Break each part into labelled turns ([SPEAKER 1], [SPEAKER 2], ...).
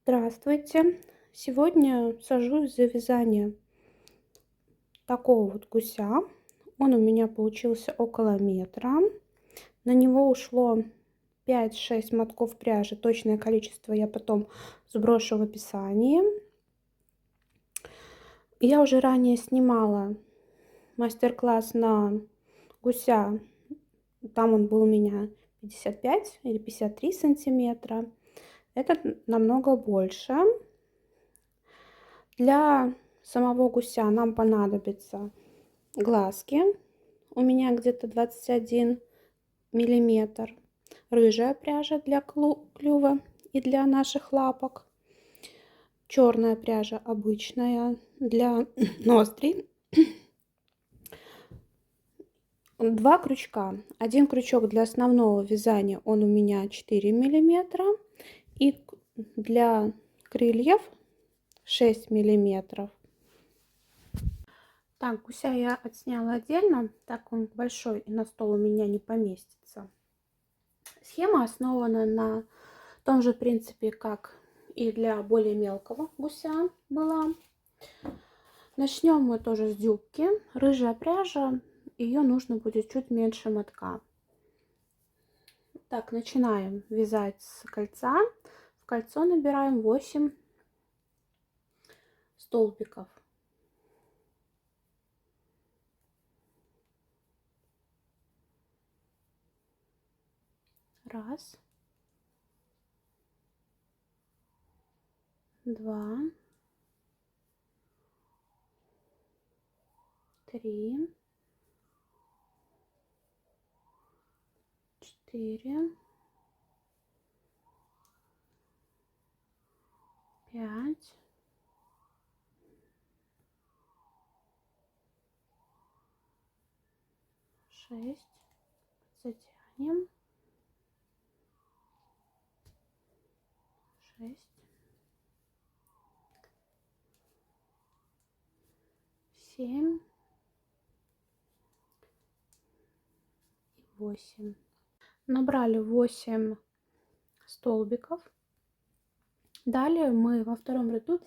[SPEAKER 1] Здравствуйте! Сегодня сажусь за вязание такого вот гуся. Он у меня получился около метра. На него ушло 5-6 мотков пряжи. Точное количество я потом сброшу в описании. Я уже ранее снимала мастер-класс на гуся. Там он был у меня 55 или 53 сантиметра. Этот намного больше. Для самого гуся нам понадобятся глазки. У меня где-то 21 миллиметр. Рыжая пряжа для клюва и для наших лапок. Черная пряжа обычная для ноздрей. 2 крючка. Один крючок для основного вязания, он у меня 4 миллиметра. И для крыльев 6 миллиметров. Так, гуся я отсняла отдельно, так он большой и на стол у меня не поместится. Схема основана на том же принципе, как и для более мелкого гуся была. Начнем мы тоже с дюбки. Рыжая пряжа, ее нужно будет чуть меньше мотка. Так, начинаем вязать с кольца. В кольцо набираем 8 столбиков. Раз, два, три, 4, 5, 6, затянем, 6, 7 и 8. Набрали 8 столбиков. Далее мы во втором ряду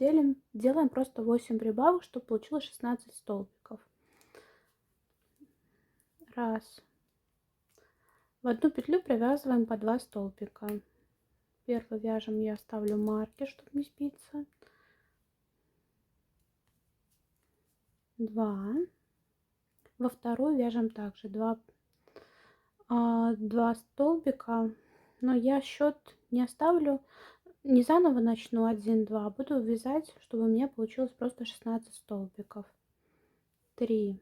[SPEAKER 1] делаем просто 8 прибавок, чтобы получилось 16 столбиков. Раз. В одну петлю провязываем по 2 столбика. Первый вяжем, я ставлю маркер, чтобы не сбиться. 2. Во вторую вяжем также 2 столбика, но я счет не оставлю, не заново начну 1-2, буду вязать, чтобы у меня получилось просто 16 столбиков. 3,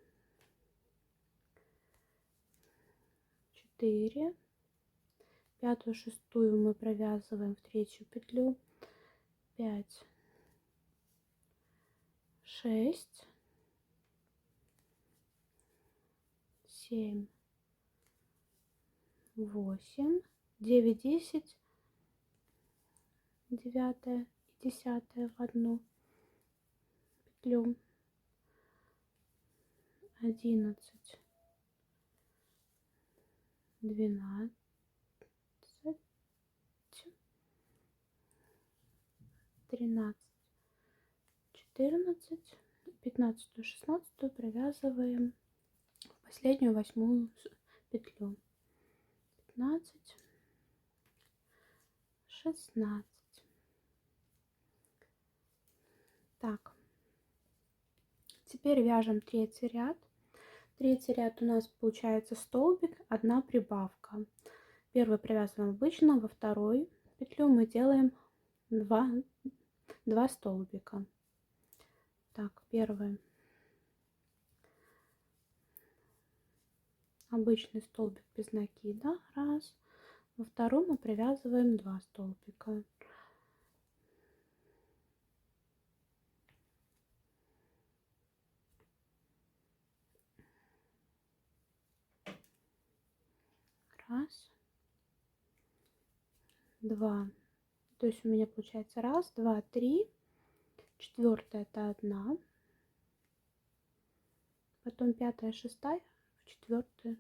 [SPEAKER 1] 4, пятую, шестую мы провязываем в третью петлю, 5, 6, 7, 8, 9, 10, 9 и 10 в одну петлю, 11, 12, 13, 14, 15, 16 провязываем в последнюю 8 петлю. 15, 16. Так, теперь вяжем третий ряд. Третий ряд у нас получается столбик, 1 прибавка. Первый провязываем обычно, во второй петлю мы делаем 2 столбика. Так, первый обычный столбик без накида, раз. Во втором мы провязываем 2 столбика. Раз, 2. То есть у меня получается 1, 2, 3. Четвертая это 1. Потом 5, 6 в 4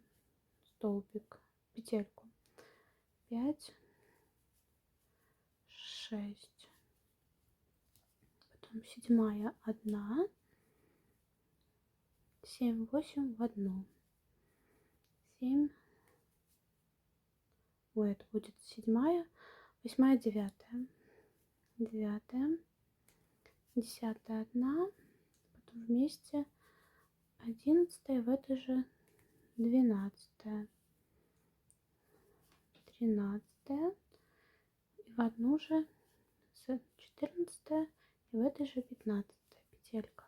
[SPEAKER 1] столбик, петельку. 5, 6, потом 7 1, 7 8 в 1, 7, ой, это будет 7, 8 9, 9, 10 1, потом вместе 11 в этой же 12, 13 и в одну же с 14 и в этой же 15 петелька,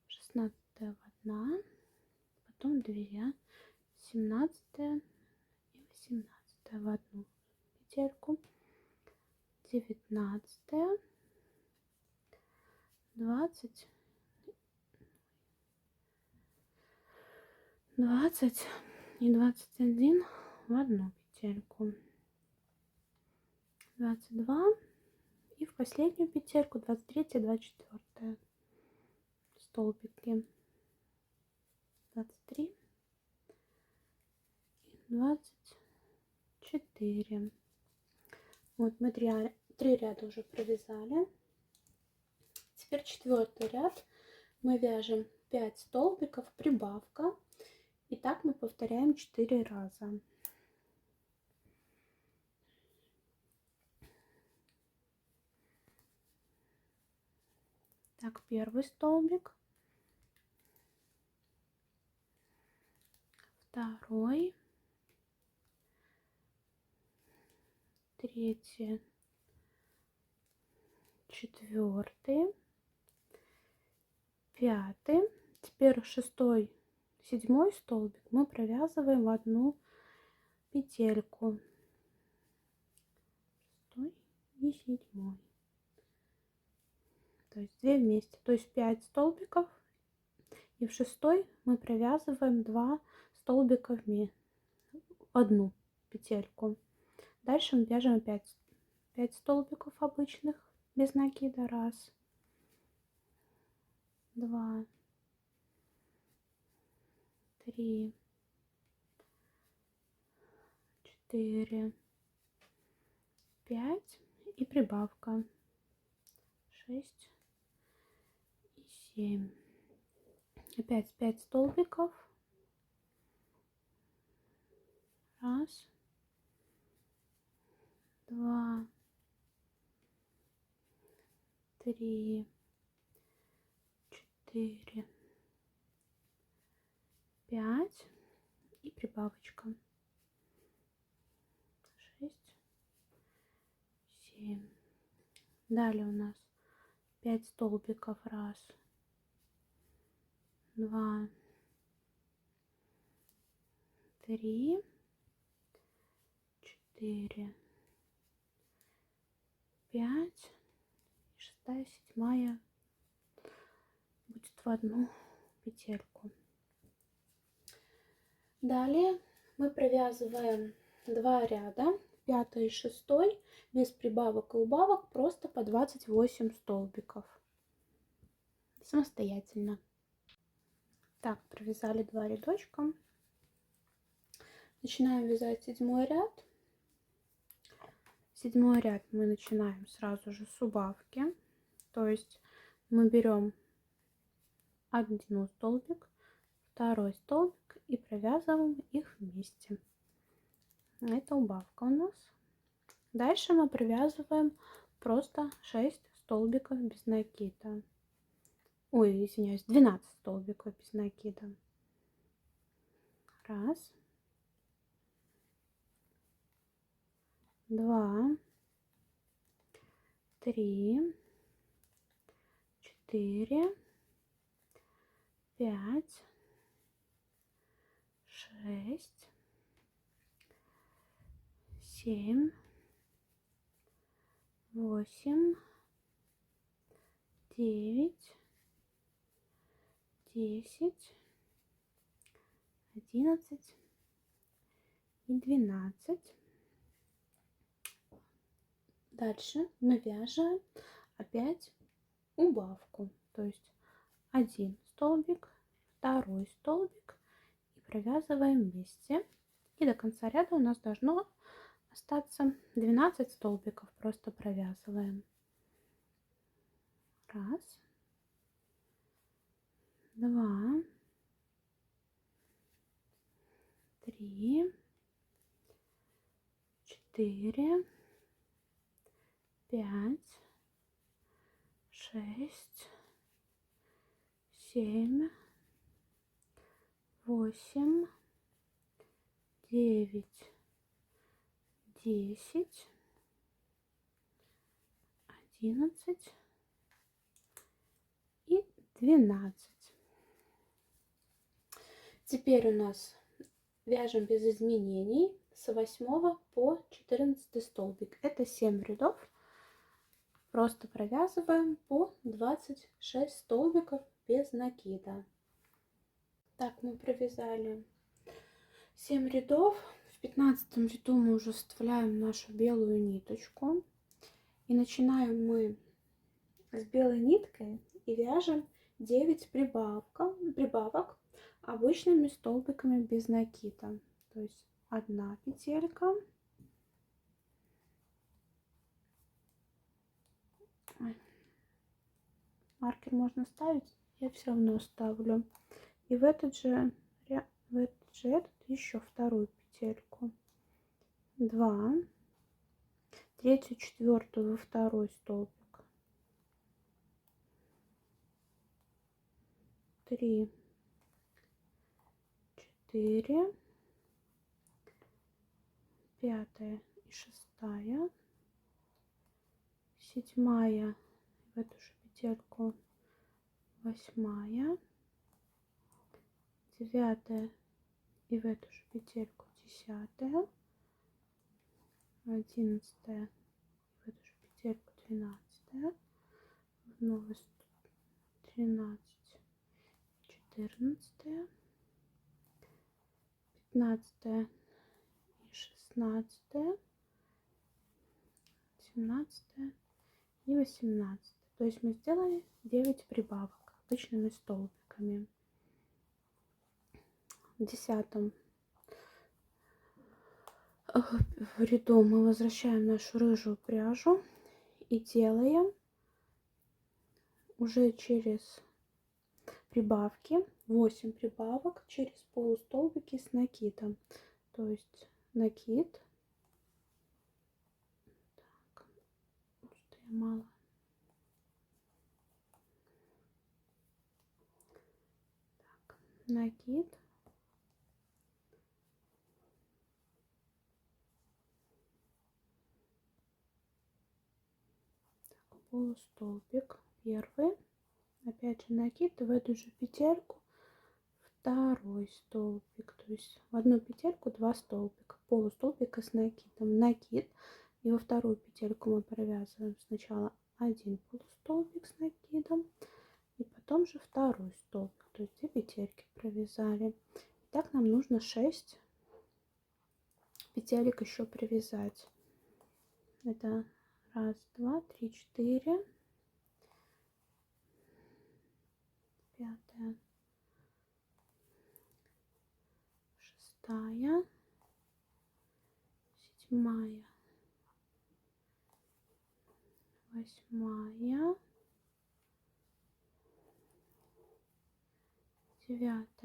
[SPEAKER 1] 16 в 1, потом 2, 17 и 18 в одну петельку, 19, 20, 20 и 21 в одну петельку, 22 и в последнюю петельку 23 24 столбики, 23 и 24. Вот мы три ряда уже провязали. Теперь 4-й ряд мы вяжем 5 столбиков, прибавка, и так мы повторяем 4 раза. Так, первый столбик, второй, третий, четвертый, пятый. Теперь 6-й, 7-й столбик мы провязываем в одну петельку, 6 и 7, то есть 2 вместе, то есть 5 столбиков, и в 6-й мы провязываем 2 столбика в одну петельку. Дальше мы вяжем опять 5 столбиков обычных без накида, 1, 2, 3, 4, 5 и прибавка 6 и 7. Опять 5 столбиков, 1, 2, 3, 4, 5 и прибавочка 6, 7. Далее у нас 5 столбиков, 1, 2, 3, 4, 5, 6, 7 будет в одну петельку. Далее мы провязываем 2 ряда, 5 и 6, без прибавок и убавок, просто по 28 столбиков самостоятельно. Так, провязали 2 рядочка. Начинаем вязать 7-й ряд. 7-й ряд мы начинаем сразу же с убавки, то есть мы берем один столбик, 2 столбик и провязываем их вместе. Это убавка у нас. Дальше мы провязываем просто 6 столбиков без накида. Ой, извиняюсь, 12 столбиков без накида. 1, 2, 3, 4, 5, 6, 7, 8, 9, 10, 11 и 12. Дальше мы вяжем опять убавку, то есть 1 столбик, 2 столбик и провязываем вместе. И до конца ряда у нас должно остаться 12 столбиков, просто провязываем. Раз, два, три, четыре, пять, шесть, семь, восемь, девять, 10, 11 и 12. Теперь у нас вяжем без изменений с 8 по 14 столбик. Это 7 рядов. Просто провязываем по 26 столбиков без накида. Так, мы провязали 7 рядов. В 15 ряду мы уже вставляем нашу белую ниточку. И начинаем мы с белой ниткой и вяжем 9 прибавок обычными столбиками без накида. То есть 1 петелька, маркер можно ставить, я все равно ставлю, и в этот же еще вторую петельку, 2, третью, четвертую во второй столбик, 3, 4, 5 и 6, 7 в эту же петельку, 8, 9 и в эту же петельку, 10, 11 в эту же петельку, 12, вновь 13, 14, 15 и 16, 17 и 18. То есть мы сделали 9 прибавок обычными столбиками. В 10 ряду мы возвращаем нашу рыжую пряжу и делаем уже через прибавки 8 прибавок через полустолбики с накидом. То есть накид, так, что я мало, так, накид, так, полустолбик первый, опять же накид, в эту же петельку второй столбик, то есть в одну петельку 2 столбика, полустолбика с накидом, накид, и во вторую петельку мы провязываем сначала один полустолбик с накидом и потом же второй столбик, то есть 2 петельки провязали. Так нам нужно 6 петелек еще провязать. Это 1, 2, 3, 4, 5, 6, 7, 8, 9, 10,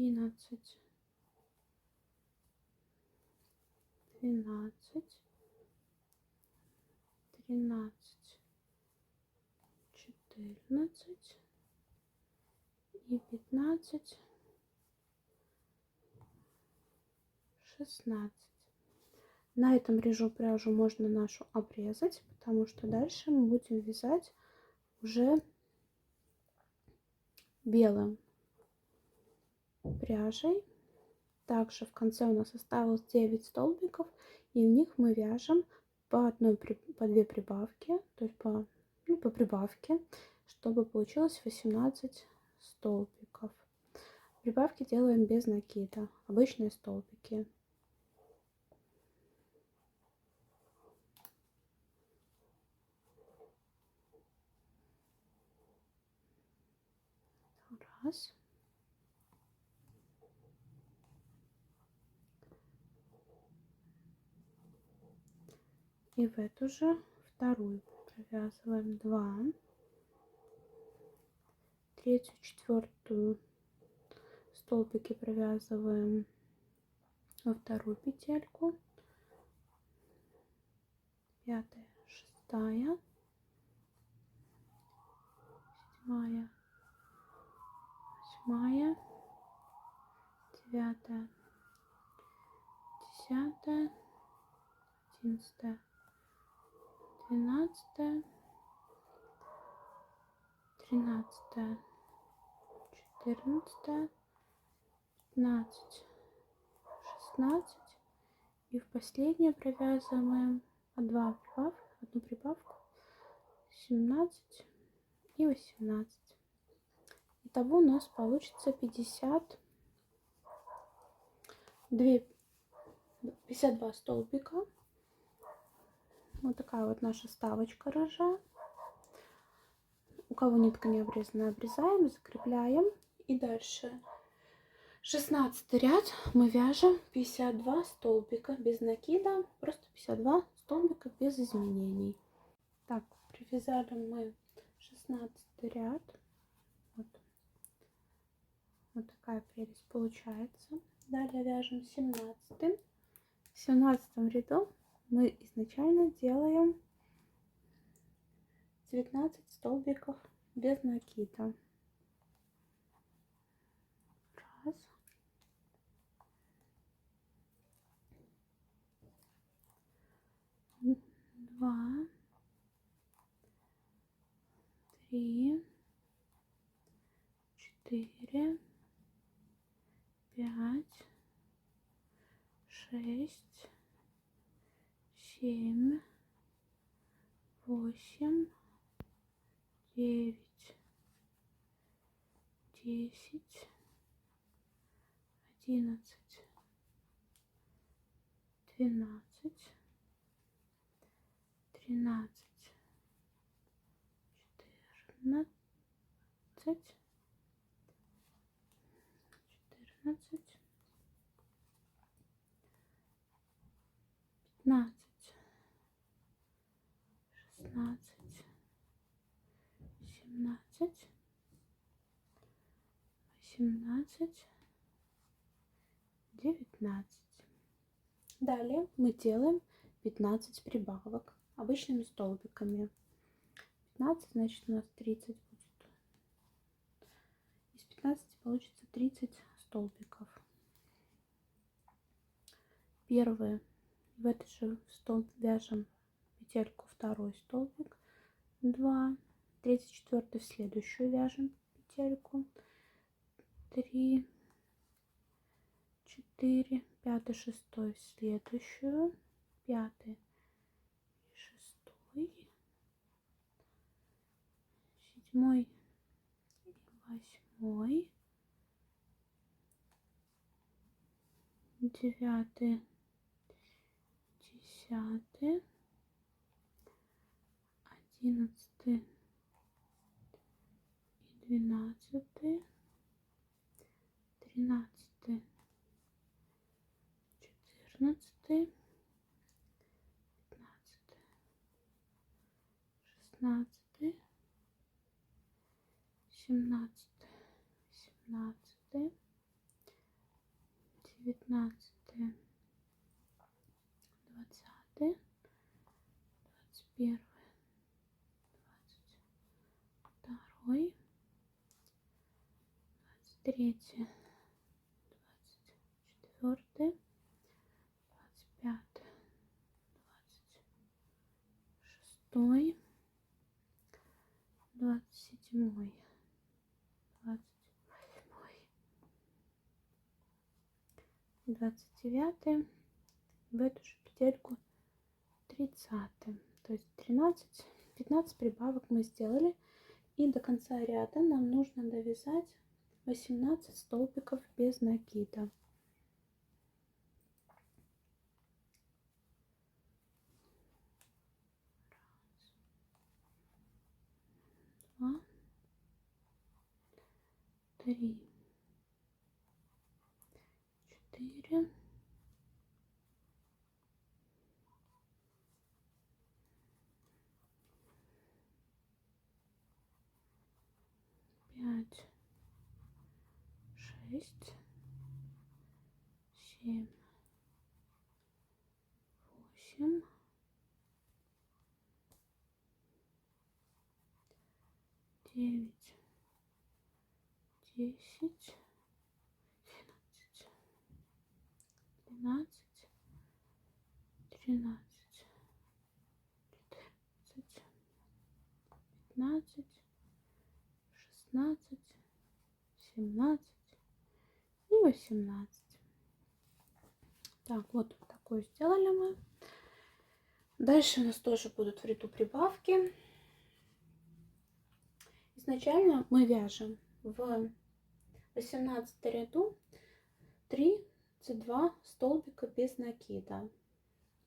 [SPEAKER 1] 11, 12, 13, 14 и 15, 16. На этом режу пряжу можно нашу обрезать, потому что дальше мы будем вязать уже белым пряжей. Также в конце у нас осталось 9 столбиков, и в них мы вяжем по 2 прибавки, то есть по прибавке, чтобы получилось 18 столбиков. Прибавки делаем без накида, обычные столбики. Раз. И в эту же вторую провязываем 2, третью, четвертую столбики провязываем во вторую петельку, 5-я, 6-я, 7-я, 8-я, 9-я, 10-я, 11-я, 12-я, 13-я, 14-я, 15, 16. И в последнее провязываем одну прибавку, 17 и 18. Итого у нас получится 52 столбика. Вот такая вот наша ставочка рожа. У кого нитка не обрезана, обрезаем, закрепляем. И дальше 16 ряд мы вяжем 52 столбика без накида, просто 52 столбика без изменений. Так, привязали мы 16 ряд. Вот такая прелесть получается. Далее вяжем 17. В 17 ряду мы изначально делаем 19 столбиков без накида. Раз. Два. Три. 4. 5. 6. 7. 8. 9. 10. 11. 12. 13. 14. 14. 15, 16, 17, 18, 19. Далее мы делаем 15 прибавок обычными столбиками. 15, значит, у нас 30 будет. Из 15 получится 30 столбиков. Первые. В этот же столб вяжем петельку, второй столбик, 2, 3, 4 в следующую вяжем петельку, 3, 4, 5, 6 в следующую, 5, 6, 7, 8, 9, 10, 11 и 12, 13, 14, 15, 16, 17, 18, 19, 20, 21, 22, 23, 24, 25, 26, 27, 28 и 29. В эту же петельку 30. То есть 15 прибавок мы сделали. И до конца ряда нам нужно довязать 18 столбиков без накида. Раз, два, три, 4, 5, 6, 7, 8, 9, 10, 11, 12, 13, 14, 15, 16, 17 и 18. Так, вот такое сделали мы. Дальше у нас тоже будут в ряду прибавки. Изначально мы вяжем в 18 ряду 32 столбика без накида.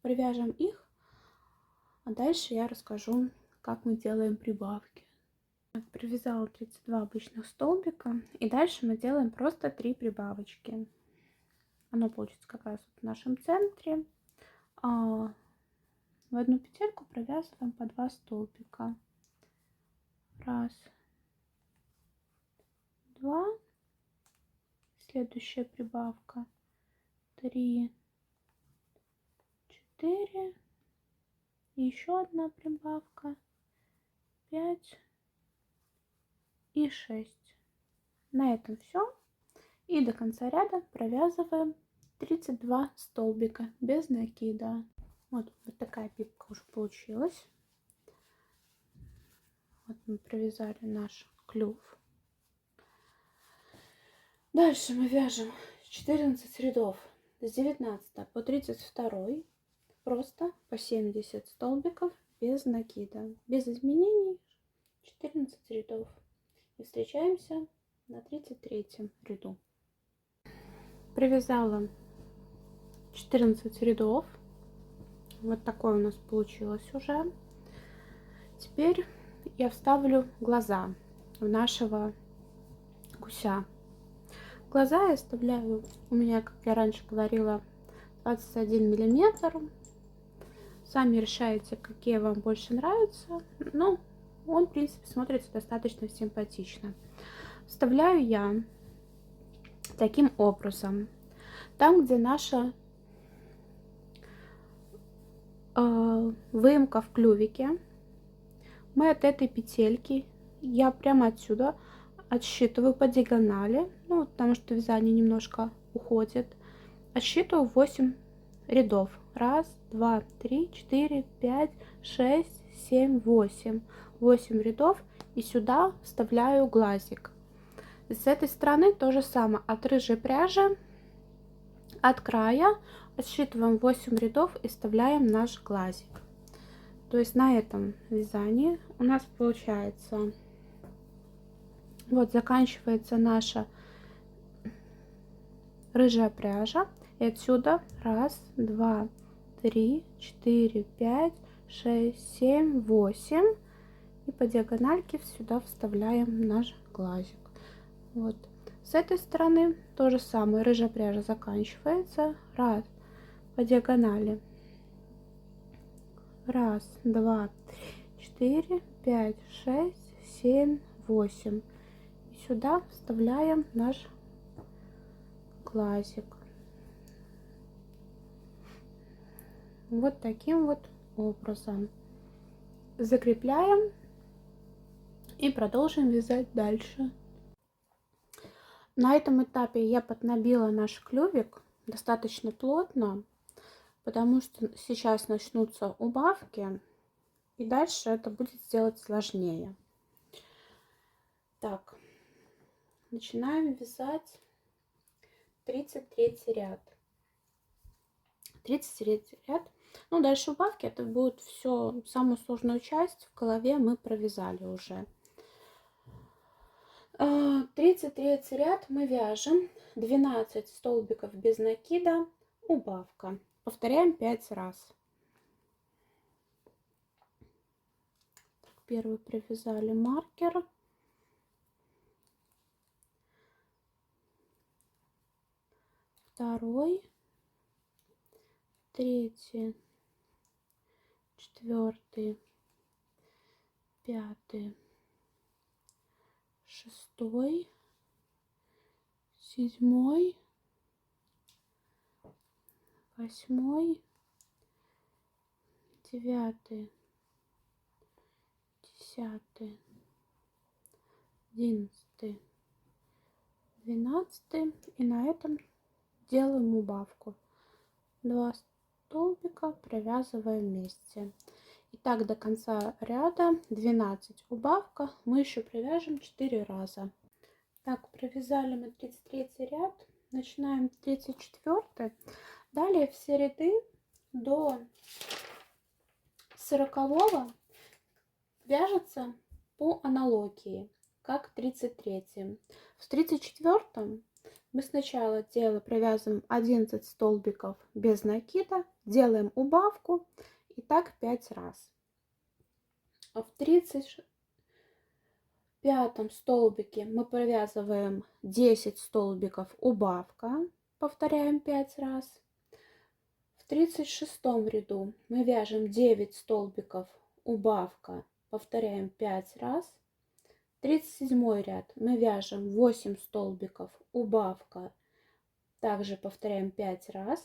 [SPEAKER 1] Привяжем их, а дальше я расскажу, как мы делаем прибавки. Привязала 32 обычных столбика, и дальше мы делаем просто 3 прибавочки. Оно получится как раз в нашем центре. В одну петельку провязываем по 2 столбика. Раз, два. Следующая прибавка 3, 4. И еще одна прибавка 5 и 6. На этом все. И до конца ряда провязываем 32 столбика без накида. Вот такая пипка уже получилась. Вот мы провязали наш клюв. Дальше мы вяжем 14 рядов с 19 по 32, просто по 70 столбиков без накида, без изменений, 14 рядов. И встречаемся на 33 ряду. Провязала 14 рядов. Вот такое у нас получилось уже. Теперь я вставлю глаза в нашего гуся. Глаза я вставляю, у меня, как я раньше говорила, 21 миллиметр. Сами решаете, какие вам больше нравятся. Но он, в принципе, смотрится достаточно симпатично. Вставляю я таким образом. Там, где наша выемка в клювике, мы от этой петельки, я прямо отсюда отсчитываю по диагонали, ну, потому что вязание немножко уходит. Отсчитываю 8 рядов. 1, 2, 3, 4, 5, 6, 7, 8. 8 рядов. И сюда вставляю глазик. С этой стороны то же самое. От рыжей пряжи, от края отсчитываем 8 рядов и вставляем наш глазик. То есть на этом вязании у нас получается, вот заканчивается наша рыжая пряжа. И отсюда 1, 2, 3, 4, 5, 6, 7, 8. И по диагональке сюда вставляем наш глазик. Вот. С этой стороны то же самое. Рыжая пряжа заканчивается. 1 по диагонали. 1, 2, 3, 4, 5, 6, 7, 8. И сюда вставляем наш глазик. Вот таким вот образом. Закрепляем и продолжим вязать дальше. На этом этапе я поднабила наш клювик достаточно плотно, потому что сейчас начнутся убавки, и дальше это будет сделать сложнее. Так, начинаем вязать 33 ряд. 33 ряд. Ну, дальше убавки, это будет все, самую сложную часть в голове мы провязали уже. 33 ряд мы вяжем 12 столбиков без накида, убавка. Повторяем 5 раз. Первый провязали маркер. Второй, третий, четвертый, пятый, шестой, седьмой, восьмой, девятый, десятый, 11, 12, и на этом делаем убавку. 2 столбика провязываем вместе. И так до конца ряда 12 убавка. Мы еще провяжем 4 раза. Так, провязали мы 33 ряд. Начинаем 34. Далее все ряды до 40 вяжется по аналогии, как 33. В 34 мы сначала провязываем 11 столбиков без накида, делаем убавку и так 5 раз. А в 35 столбике мы провязываем 10 столбиков убавка, повторяем 5 раз. В 36 ряду мы вяжем 9 столбиков убавка, повторяем 5 раз. 37 ряд мы вяжем 8 столбиков убавка, также повторяем 5 раз.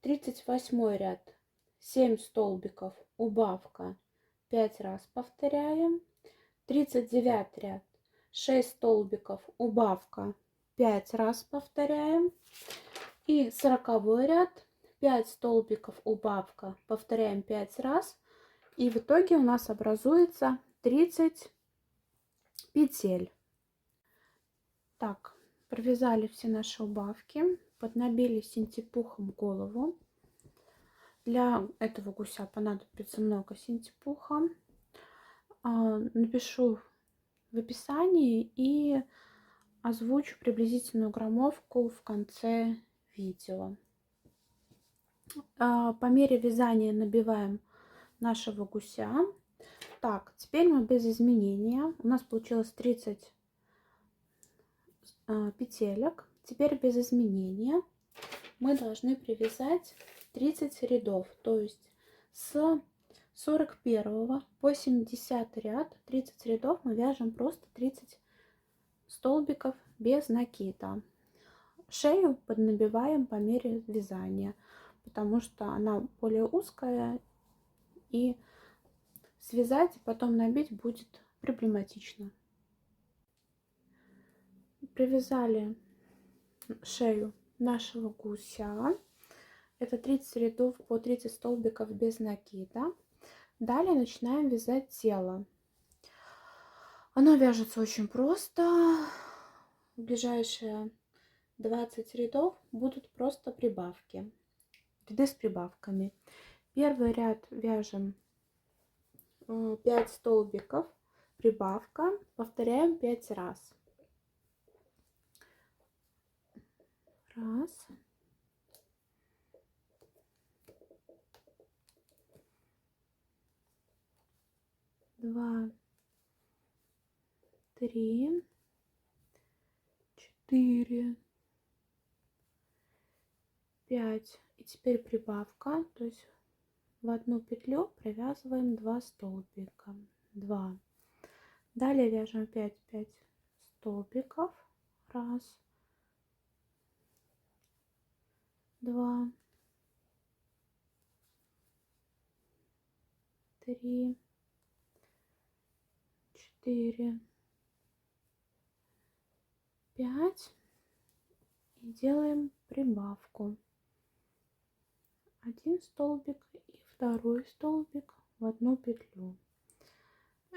[SPEAKER 1] 38 ряд 7 столбиков убавка, 5 раз повторяем. 39 ряд 6 столбиков убавка, 5 раз повторяем. И 40 ряд 5 столбиков убавка, повторяем 5 раз. И в итоге у нас образуется 30 петель. Так, провязали все наши убавки, поднабили синтепухом голову. Для этого гуся понадобится много синтепуха. Напишу в описании и озвучу приблизительную граммовку в конце видео. По мере вязания набиваем нашего гуся. Так, теперь мы без изменения. У нас получилось 30 петелек. Теперь без изменения мы должны привязать 30 рядов. То есть с 41 по 70 ряд 30 рядов мы вяжем просто 30 столбиков без накида. Шею поднабиваем по мере вязания, потому что она более узкая, и связать и потом набить будет проблематично. Привязали шею нашего гуся. Это 30 рядов по 30 столбиков без накида. Далее начинаем вязать тело. Оно вяжется очень просто. В ближайшие 20 рядов будут просто прибавки. Ряды с прибавками. Первый ряд вяжем 5 столбиков, прибавка, повторяем 5 раз. Раз. Два. 3. 4. 5. И теперь прибавка, то есть в одну петлю провязываем 2 столбика. 2. Далее вяжем 5 столбиков. Раз. 2. 3. 4. 5. И делаем прибавку. Один столбик и второй столбик в одну петлю.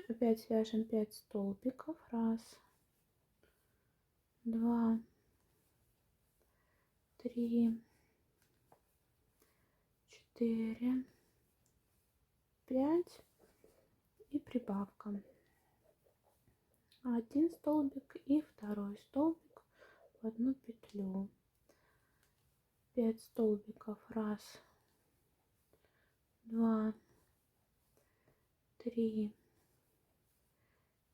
[SPEAKER 1] Опять вяжем 5 столбиков. Раз, 2, 3, 4, 5 и прибавка. Один столбик и второй столбик в одну петлю. 5 столбиков. Раз, 2, 3,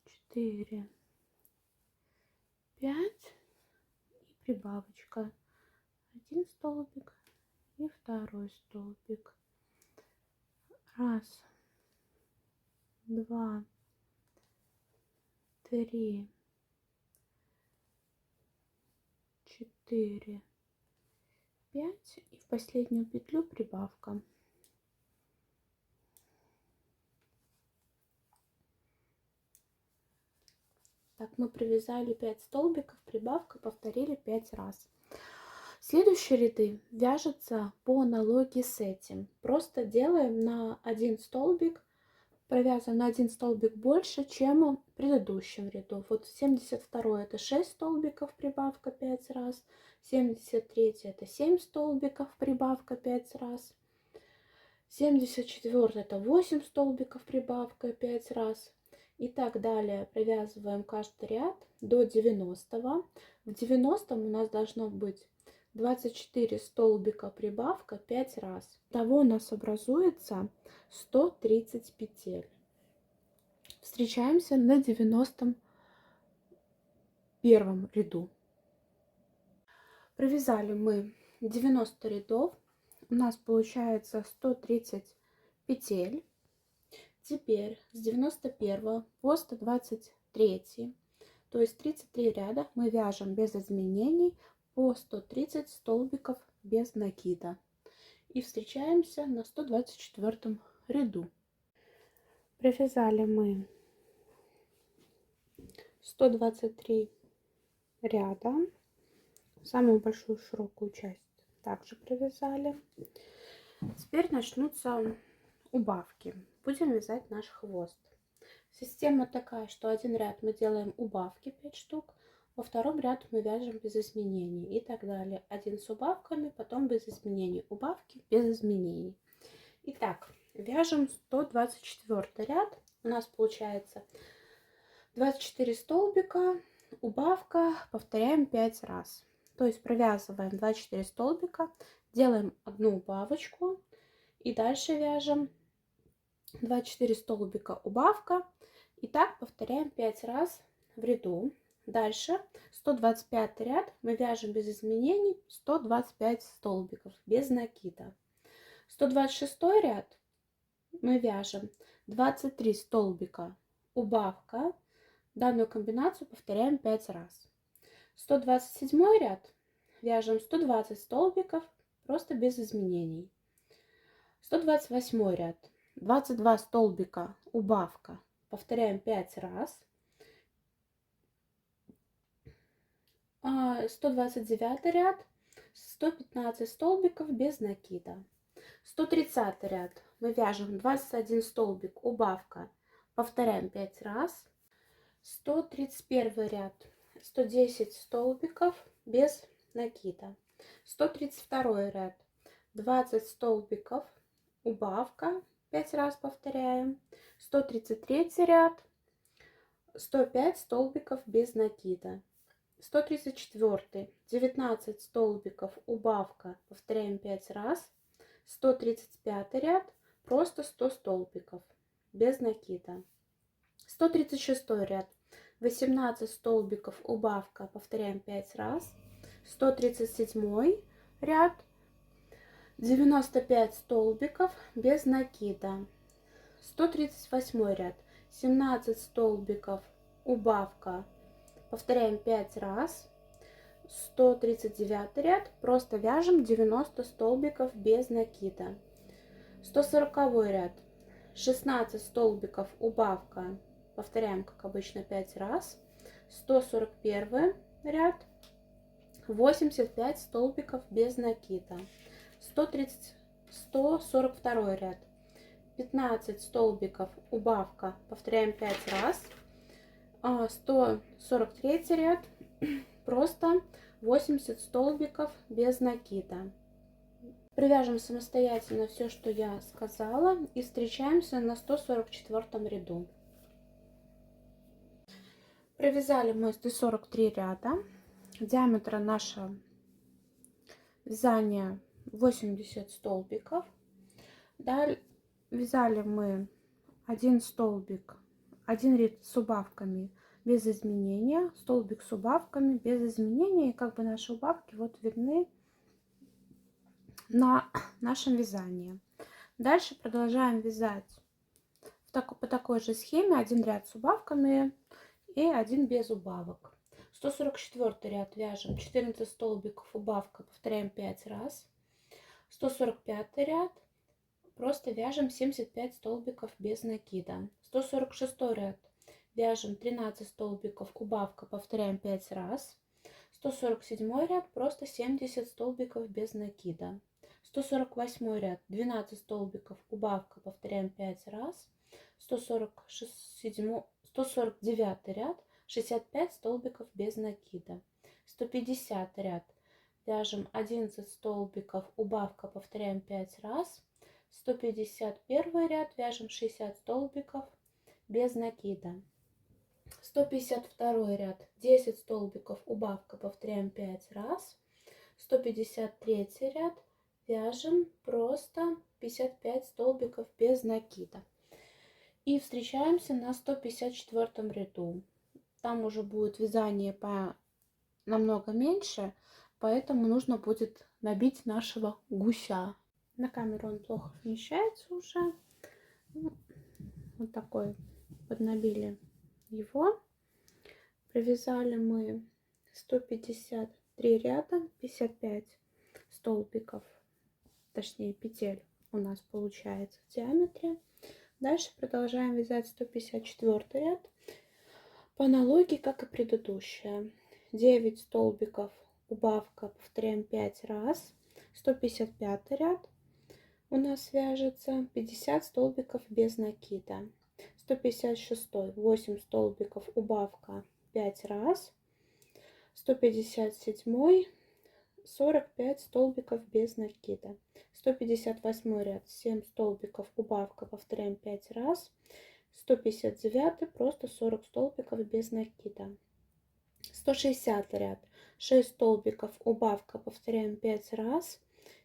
[SPEAKER 1] 4, 5 и прибавочка. Один столбик и второй столбик. Раз, 2, 3, 4, 5 и в последнюю петлю прибавка. Так, мы провязали 5 столбиков, прибавка, повторили 5 раз. Следующие ряды вяжутся по аналогии с этим. Просто делаем на один столбик, провязываем на один столбик больше, чем в предыдущем ряду. Вот 72 это 6 столбиков, прибавка 5 раз. 73 это 7 столбиков, прибавка 5 раз. 74 это 8 столбиков, прибавка 5 раз. И так далее. Провязываем каждый ряд до 90. В 90 у нас должно быть 24 столбика, прибавка 5 раз. Итого у нас образуется 130 петель. Встречаемся на 91 ряду. Провязали мы 90 рядов. У нас получается 130 петель. Теперь с 91 по 123, то есть 33 ряда, мы вяжем без изменений по 130 столбиков без накида. И встречаемся на 124 ряду. Провязали мы 123 ряда. Самую большую широкую часть также провязали. Теперь начнутся убавки. Будем вязать наш хвост. Система такая, что один ряд мы делаем убавки 5 штук, во втором ряду мы вяжем без изменений и так далее. Один с убавками, потом без изменений. Убавки без изменений. Итак, вяжем 124 ряд. У нас получается 24 столбика, убавка, повторяем 5 раз. То есть провязываем 24 столбика, делаем одну убавочку и дальше вяжем 24 столбика, убавка. И так повторяем 5 раз в ряду. Дальше 125 ряд мы вяжем без изменений 125 столбиков без накида. 126 ряд мы вяжем 23 столбика, убавка. Данную комбинацию повторяем 5 раз. 127 ряд вяжем 120 столбиков просто без изменений. 128 ряд 22 столбика, убавка, повторяем 5 раз. 129 ряд 115 столбиков без накида. 130 ряд мы вяжем 21 столбик, убавка, повторяем 5 раз. 131 ряд 110 столбиков без накида. 132 ряд 20 столбиков, убавка, 5 раз повторяем. 133 ряд 105 столбиков без накида. 134 19 столбиков, убавка, повторяем 5 раз. 135 ряд просто 100 столбиков без накида. 136 ряд 18 столбиков, убавка, повторяем 5 раз. 137 ряд 95 столбиков без накида. 138 ряд 17 столбиков, убавка, повторяем 5 раз. 139 ряд просто вяжем 90 столбиков без накида. 140 ряд 16 столбиков, убавка, повторяем как обычно 5 раз. 141 ряд 85 столбиков без накида. 142 ряд 15 столбиков, убавка, повторяем 5 раз. 143 ряд просто 80 столбиков без накида. Привяжем самостоятельно все, что я сказала, и встречаемся на 144 ряду. Провязали мы 143 ряда. Диаметра нашего вязания 80 столбиков. Далее вязали мы один столбик, один ряд с убавками без изменения, столбик с убавками без изменения, и как бы наши убавки вот видны на нашем вязании. Дальше продолжаем вязать по такой же схеме: один ряд с убавками и один без убавок. 144 ряд вяжем 14 столбиков, убавка, повторяем 5 раз. 145 ряд просто вяжем 75 столбиков без накида. 146 ряд вяжем 13 столбиков, убавка, повторяем 5 раз. 147 ряд просто 70 столбиков без накида. 148 ряд 12 столбиков, убавка, повторяем 5 раз. 149 ряд 65 столбиков без накида. 150 ряд вяжем 11 столбиков, убавка, повторяем 5 раз. 151 ряд вяжем 60 столбиков без накида. 152 ряд 10 столбиков, убавка, повторяем 5 раз. 153 ряд вяжем просто 55 столбиков без накида. И встречаемся на 154 ряду. Там уже будет вязание намного меньше, поэтому нужно будет набить нашего гуся. На камеру он плохо вмещается уже. Вот такой поднабили его. Провязали мы 153 ряда, 55 столбиков, точнее петель у нас получается в диаметре. Дальше продолжаем вязать 154 ряд по аналогии, как и предыдущая. 9 столбиков, убавка, повторяем 5 раз. 155 ряд у нас вяжется 50 столбиков без накида. 156 8 столбиков, убавка, 5 раз. 157 45 столбиков без накида. 158 ряд 7 столбиков, убавка, повторяем 5 раз. 159 просто 40 столбиков без накида. 160 ряд 6 столбиков, убавка, повторяем 5 раз.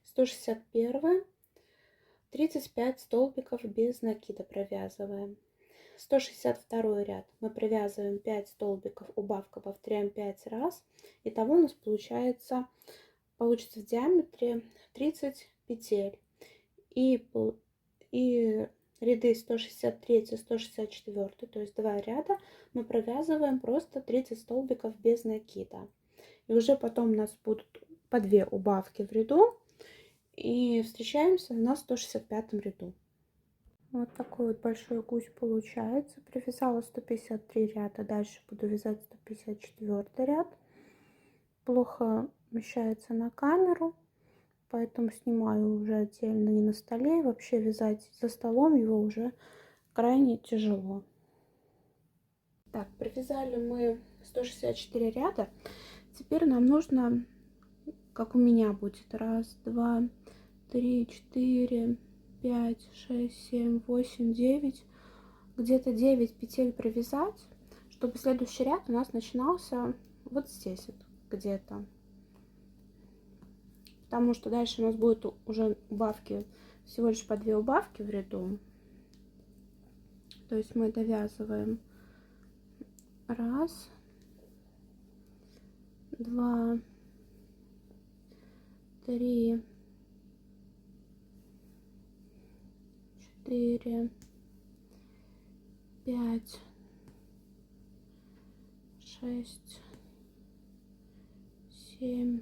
[SPEAKER 1] 161 35 столбиков без накида провязываем. 162 ряд мы провязываем 5 столбиков, убавка, повторяем 5 раз. Итого у нас получится в диаметре 30 петель. И ряды 163 164, то есть 2 ряда, мы провязываем просто 30 столбиков без накида. И уже потом у нас будут по 2 убавки в ряду. И встречаемся на 165 ряду. Вот такой вот большой гусь получается. Провязала 153 ряда, дальше буду вязать 154 ряд. Плохо вмещается на камеру, поэтому снимаю уже отдельно, не на столе. Вообще вязать за столом его уже крайне тяжело. Так, провязали мы 164 ряда. Теперь нам нужно, как у меня будет, 1, 2, 3, 4, 5, 6, 7, 8, 9, где-то 9 петель провязать, чтобы следующий ряд у нас начинался вот здесь вот где-то. Потому что дальше у нас будет уже убавки, всего лишь по 2 убавки в ряду. То есть мы довязываем 1, 2, 3, 4, 5, 6, 7,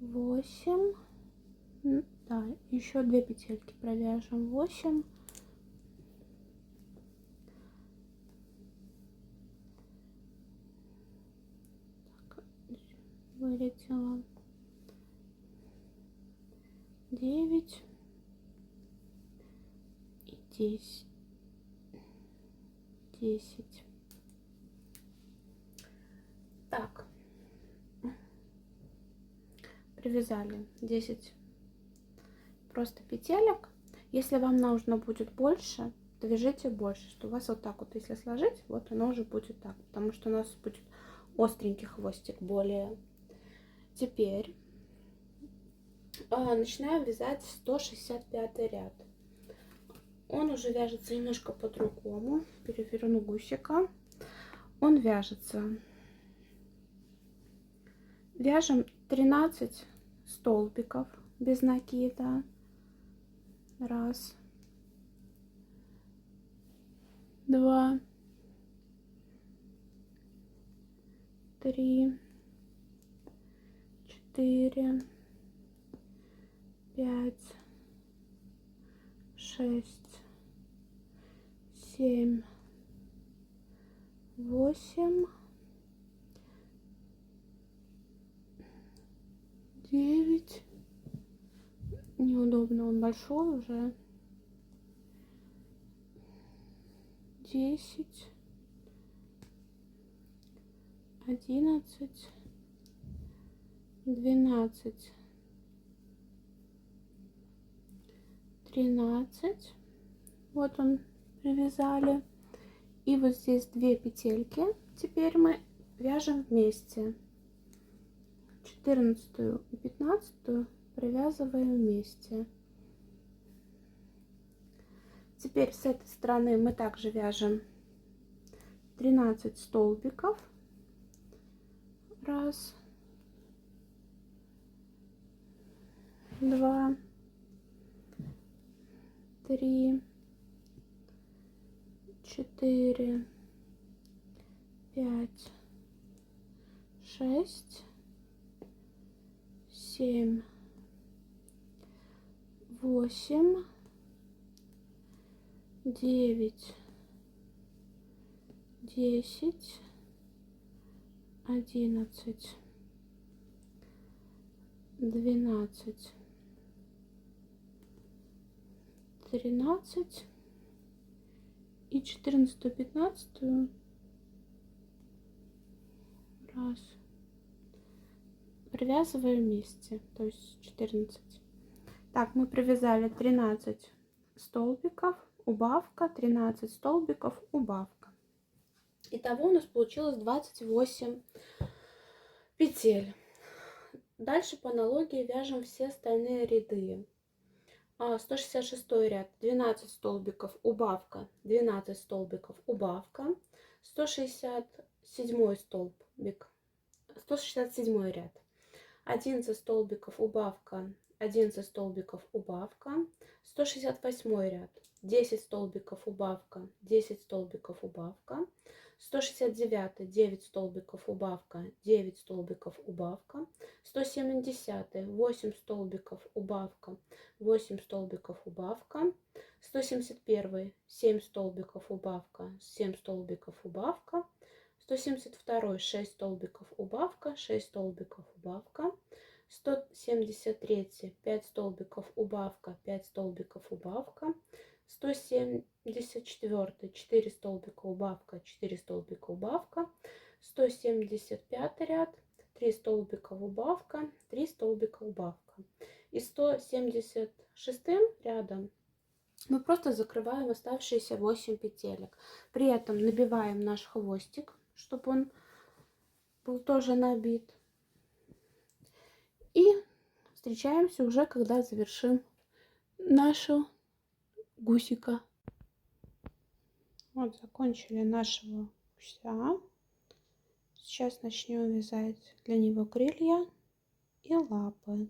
[SPEAKER 1] 8. Да, еще 2 петельки провяжем. 8. Так, вылетела. 9 и 10. 10. Так, привязали 10 просто петелек. Если вам нужно будет больше, то вяжите больше, что у вас вот так вот, если сложить, вот оно уже будет так, потому что у нас будет остренький хвостик более. Теперь начинаем вязать 165 ряд. Он уже вяжется немножко по-другому. Переверну гусика. Он вяжется. Вяжем 13 столбиков без накида. 1, 2, 3, 4, 5, 6, 7, 8, 9. Неудобно, он большой уже. 10, 11, 12, 13. Вот он, привязали. И вот здесь 2 петельки. Теперь мы вяжем вместе. 14 и 15 провязываем вместе. Теперь с этой стороны мы также вяжем 13 столбиков. Раз, два, три, 4, 5, 6, 7, 8, 9, 10, 11, 12, 13 и 14-15 раз привязываем вместе, то есть 14. Так, мы привязали 13 столбиков, убавка, 13 столбиков, убавка. Итого у нас получилось 28 петель. Дальше по аналогии вяжем все остальные ряды. 166 ряд, 12 столбиков, убавка, 12 столбиков, убавка. 167 столбик, 167 ряд, 11 столбиков, убавка, 11 столбиков, убавка. 168 ряд, 10 столбиков, убавка, 10 столбиков, убавка. 169, 9 столбиков, убавка, 9 столбиков, убавка. 170, 8 столбиков, убавка, 8 столбиков, убавка. 171, 7 столбиков, убавка, 7 столбиков, убавка. 172, 6 столбиков, убавка, 6 столбиков, убавка. 173, 5 столбиков, убавка, 5 столбиков, убавка. 174, 4 столбика, убавка, 4 столбика, убавка. 175 ряд, 3 столбика, убавка, 3 столбика, убавка. И 176 рядом мы просто закрываем оставшиеся 8 петелек. При этом набиваем наш хвостик, чтобы он был тоже набит. И встречаемся уже, когда завершим нашу гусика. Вот, закончили нашего гуся. Сейчас начнем вязать для него крылья и лапы.